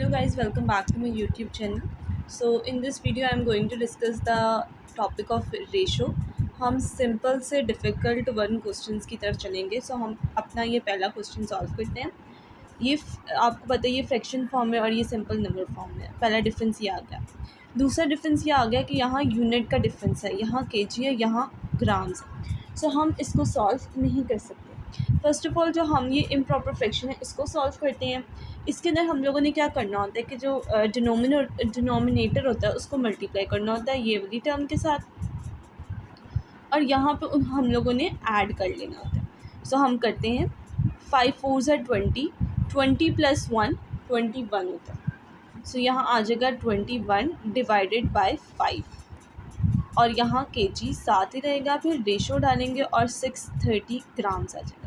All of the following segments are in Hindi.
Hello guys, welcome back to my YouTube channel. So in this video I am going to discuss the topic of ratio. हम सिंपल से डिफ़िकल्ट वन क्वेश्चंस की तरफ चलेंगे. हम अपना ये पहला क्वेश्चन सॉल्व करते हैं. आपको पता है ये फ्रैक्शन फॉर्म में और ये सिंपल नंबर फॉर्म में. पहला डिफरेंस ये आ गया. दूसरा डिफरेंस ये आ गया कि यहाँ यूनिट का डिफरेंस है, यहाँ केजी है, यहाँ ग्राम्स है. हम इसको सॉल्व नहीं कर सकते. फ़र्स्ट ऑफ़ ऑल जो हम ये इम्प्रॉपर फ्रैक्शन है इसको सॉल्व करते हैं. इसके अंदर हम लोगों ने क्या करना होता है कि जो डिनोमिनेटर होता है उसको मल्टीप्लाई करना होता है ये वाली टर्म के साथ, और यहाँ पे हम लोगों ने ऐड कर लेना होता है. हम करते हैं 5 4 ज़ा 20, 20 + 1 21 होता है. यहाँ आ जाएगा 21 डिवाइडेड बाय 5, और यहाँ केजी साथ ही रहेगा. फिर रेशो डालेंगे और 630 ग्राम्स आ जाएगा.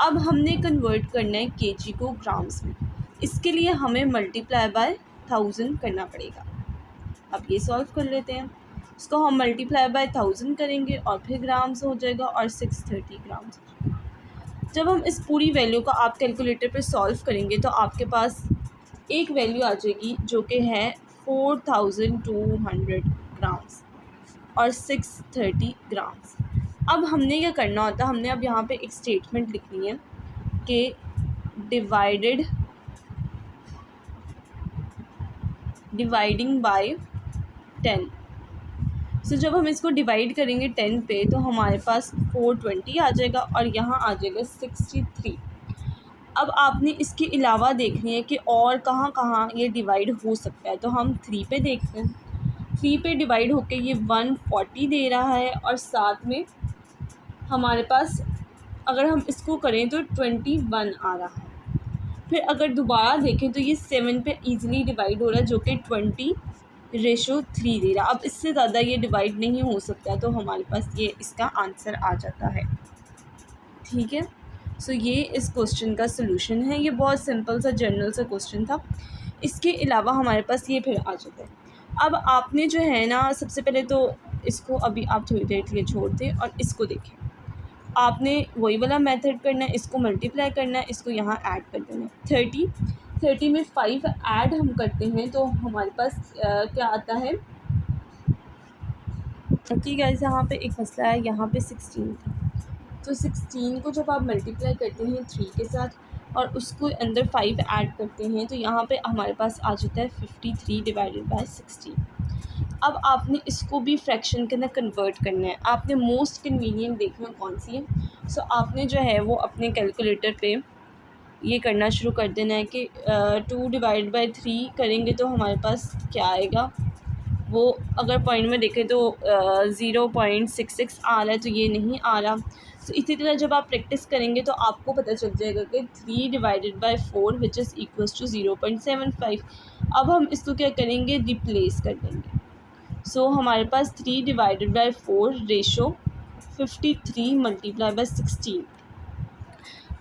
अब हमने कन्वर्ट करना है केजी को ग्राम्स में. इसके लिए हमें मल्टीप्लाई बाय 1000 करना पड़ेगा. अब ये सॉल्व कर लेते हैं. इसको हम मल्टीप्लाई बाय 1000 करेंगे और फिर ग्राम्स हो जाएगा और 630 ग्राम्स. जब हम इस पूरी वैल्यू को आप कैलकुलेटर पे सॉल्व करेंगे तो आपके पास एक वैल्यू आ जाएगी जो कि है 4200 ग्राम्स और 630 ग्राम्स. अब हमने क्या करना होता है, हमने अब यहाँ पे एक स्टेटमेंट लिखनी है कि डिवाइडिंग बाय 10. जब हम इसको डिवाइड करेंगे 10 पे तो हमारे पास 420 आ जाएगा और यहाँ आ जाएगा 63. अब आपने इसके अलावा देखनी है कि और कहाँ कहाँ ये डिवाइड हो सकता है. तो हम 3 पे देखते हैं. 3 पे डिवाइड होके ये 140 दे रहा है, और साथ में हमारे पास अगर हम इसको करें तो 21 आ रहा है. फिर अगर दोबारा देखें तो ये 7 पे ईज़िली डिवाइड हो रहा है जो कि 20:3 दे रहा है. अब इससे ज़्यादा ये डिवाइड नहीं हो सकता, तो हमारे पास ये इसका आंसर आ जाता है. ठीक है. ये इस क्वेश्चन का सलूशन है. ये बहुत सिंपल सा जनरल सा क्वेश्चन था. इसके अलावा हमारे पास ये फिर आ जाता है. अब आपने जो है ना, सबसे पहले तो इसको अभी आप थोड़ी देर के लिए छोड़ दें और इसको देखें. आपने वही वाला मेथड करना है. इसको मल्टीप्लाई करना है, इसको यहाँ ऐड कर देना है. 30 में 5 ऐड हम करते हैं तो हमारे पास क्या आता है. ठीक है, यहाँ पे एक मसला है. यहाँ पे 16 था, तो 16 को जब आप मल्टीप्लाई करते हैं 3 के साथ और उसको अंदर 5 ऐड करते हैं तो यहाँ पे हमारे पास आ जाता है 53 डिवाइडेड बाय 16. अब आपने इसको भी फ्रैक्शन के अंदर कन्वर्ट करना है. आपने मोस्ट कन्वीनियंट देखना कौन सी है. आपने जो है वो अपने कैलकुलेटर पे ये करना शुरू कर देना है कि 2 डिवाइड बाय 3 करेंगे तो हमारे पास क्या आएगा. वो अगर पॉइंट में देखें तो 0.66 आ रहा है, तो ये नहीं आ रहा. इसी तरह जब आप प्रैक्टिस करेंगे तो आपको पता चल जाएगा कि 3 divided by 4 which is equals to 0.75. अब हम इसको क्या करेंगे, रिप्लेस कर देंगे. हमारे पास 3 divided by 4 ratio 53 multiply by 16.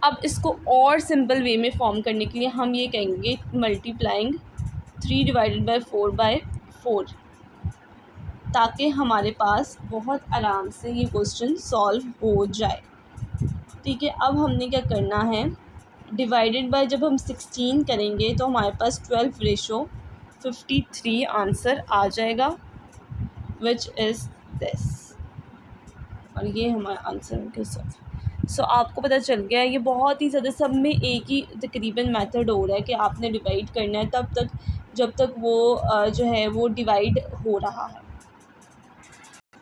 अब इसको और सिंपल वे में फॉर्म करने के लिए हम ये कहेंगे मल्टीप्लाइंग 3 डिवाइडेड बाय 4 बाय 4, ताकि हमारे पास बहुत आराम से ये क्वेश्चन सॉल्व हो जाए. ठीक है. अब हमने क्या करना है, डिवाइडेड बाय जब हम 16 करेंगे तो हमारे पास 12:53 आंसर आ जाएगा, विच इज़ दिस. और ये हमारा आंसर के साथ. आपको पता चल गया है. ये बहुत ही ज़्यादा सब में एक ही तकरीबन मेथड हो रहा है कि आपने डिवाइड करना है तब तक जब तक वो जो है वो डिवाइड हो रहा है.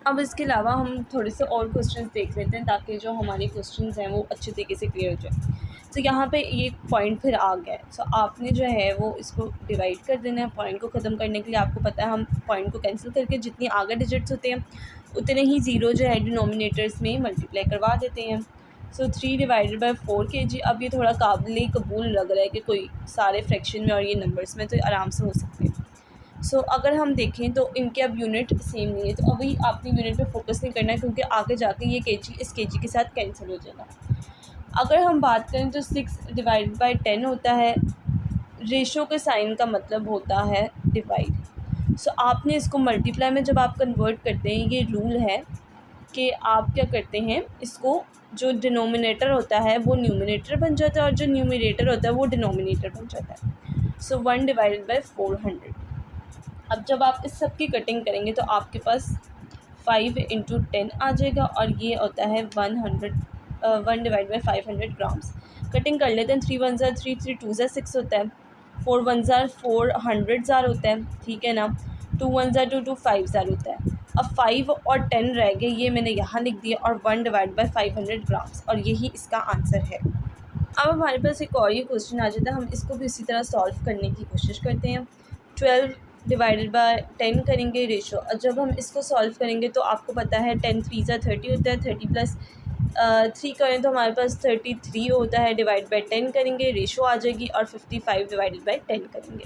अब इसके अलावा हम थोड़े से और क्वेश्चंस देख लेते हैं ताकि जो हमारे क्वेश्चंस हैं वो अच्छे तरीके से क्लियर हो जाए. यहाँ पे ये पॉइंट फिर आ गया है. आपने जो है वो इसको डिवाइड कर देना है. पॉइंट को ख़त्म करने के लिए आपको पता है हम पॉइंट को कैंसिल करके जितनी आगे डिजिट्स होते हैं उतने ही ज़ीरो जो है डिनोमिनेटर्स में मल्टीप्लाई करवा देते हैं. 3 डिवाइडेड बाय 4 kg. अब ये थोड़ा काबिल कबूल लग रहा है कि कोई सारे फ्रैक्शन में और ये नंबर्स में तो आराम से हो सकते हैं. अगर हम देखें तो इनके अब यूनिट सेम नहीं है, तो अभी आपने यूनिट पे फोकस नहीं करना है क्योंकि आगे जाके ये केजी इस केजी के साथ कैंसिल हो जाएगा. अगर हम बात करें तो 6 डिवाइड बाय 10 होता है. रेशो के साइन का मतलब होता है डिवाइड. आपने इसको मल्टीप्लाई में जब आप कन्वर्ट करते हैं, ये रूल है कि आप क्या करते हैं, इसको जो डिनोमिनेटर होता है वो न्यूमिनेटर बन जाता है और जो न्यूमिनेटर होता है वो डिनोमिनेटर बन जाता है. सो 1 डिवाइडेड बाई 400। अब जब आप इस सब की कटिंग करेंगे तो आपके पास 5 इंटू 10 आ जाएगा और ये होता है 1 डिवाइड बाई 500 ग्राम्स। कटिंग कर लेते हैं। 3 1 ज़ार 3, 3 2 ज़ार 6 होता है, 4 1 ज़ार 4 100 ज़ार होता है, ठीक है ना। 2 1 ज़ार 2 2 5 ज़ार होता है। अब 5 और 10 रह गए, ये मैंने यहाँ लिख दिया, और 1 डिवाइड बाई 500 ग्राम्स, और यही इसका आंसर है। अब हमारे पास एक और ये क्वेश्चन आ जाता है, हम इसको भी इसी तरह सॉल्व करने की कोशिश करते हैं। 12 डिवाइडेड बाय 10 करेंगे रेशो, और जब हम इसको सॉल्व करेंगे तो आपको पता है 10 3 ज़ा 30 होता है, 30 प्लस 3 करें तो हमारे पास 33 होता है। डिवाइड बाय 10 करेंगे, रेशो आ जाएगी, और 55 डिवाइडेड बाय 10 करेंगे,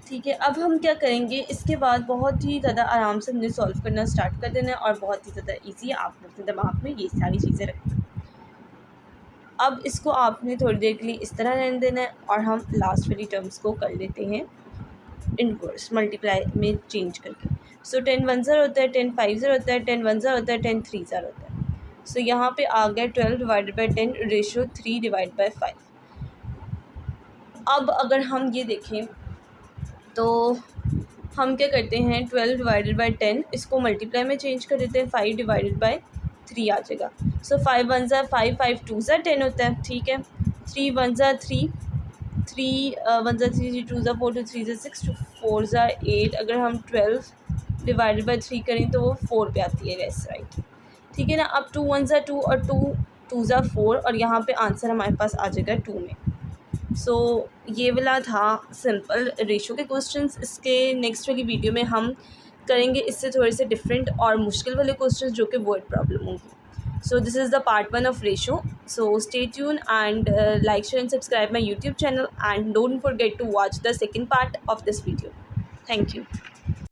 ठीक है। अब हम क्या करेंगे, इसके बाद बहुत ही ज़्यादा आराम से हमने सॉल्व करना स्टार्ट कर देना है, और बहुत ही ज़्यादा ईजी है। आप अपने दिमाग में ये सारी चीज़ें रखें। अब इसको आपने थोड़ी देर के लिए इस तरह रहने देना है, और हम लास्ट वाली टर्म्स को कर लेते हैं इनवर्स मल्टीप्लाई में चेंज करके। सो 10 1 ज़ार होता है, 10 5 ज़ार होता है, 10 1 ज़ार होता है, 10 3 ज़ार होता है। सो यहाँ पे आ गया 12 divided by 10 ratio 3 divide by 5। अब अगर हम ये देखें तो हम क्या करते हैं, 12 डिवाइडेड बाई 10 इसको मल्टीप्लाई में चेंज कर देते हैं, 5 डिवाइडेड बाई 3 आ जाएगा। सो 5 1 ज़ार 5, 5 2 ज़ार 10 होता है, ठीक है। 3 1 ज़ार 3, 3 1 ज़ार 3, 3 2 ज़ार 4, 2 3 ज़ार 6, 2 4 ज़ार 8। अगर हम 12 डिवाइडेड बाई 3 करें तो वो 4 पे आती है, यस राइट, ठीक है ना। अब 2 1 ज़ार 2 और 2 2 ज़ार 4, और यहाँ पे आंसर हमारे पास आ जाएगा 2 में। सो ये वाला था सिंपल रेशो के क्वेश्चंस। इसके नेक्स्ट वाली वीडियो में हम करेंगे इससे थोड़े से डिफरेंट और मुश्किल वाले क्वेश्चंस जो कि वर्ड प्रॉब्लम होंगी। So this is the part 1 of ratio. So stay tune and like, share and subscribe my YouTube channel, and don't forget to watch the second part of this video. Thank you.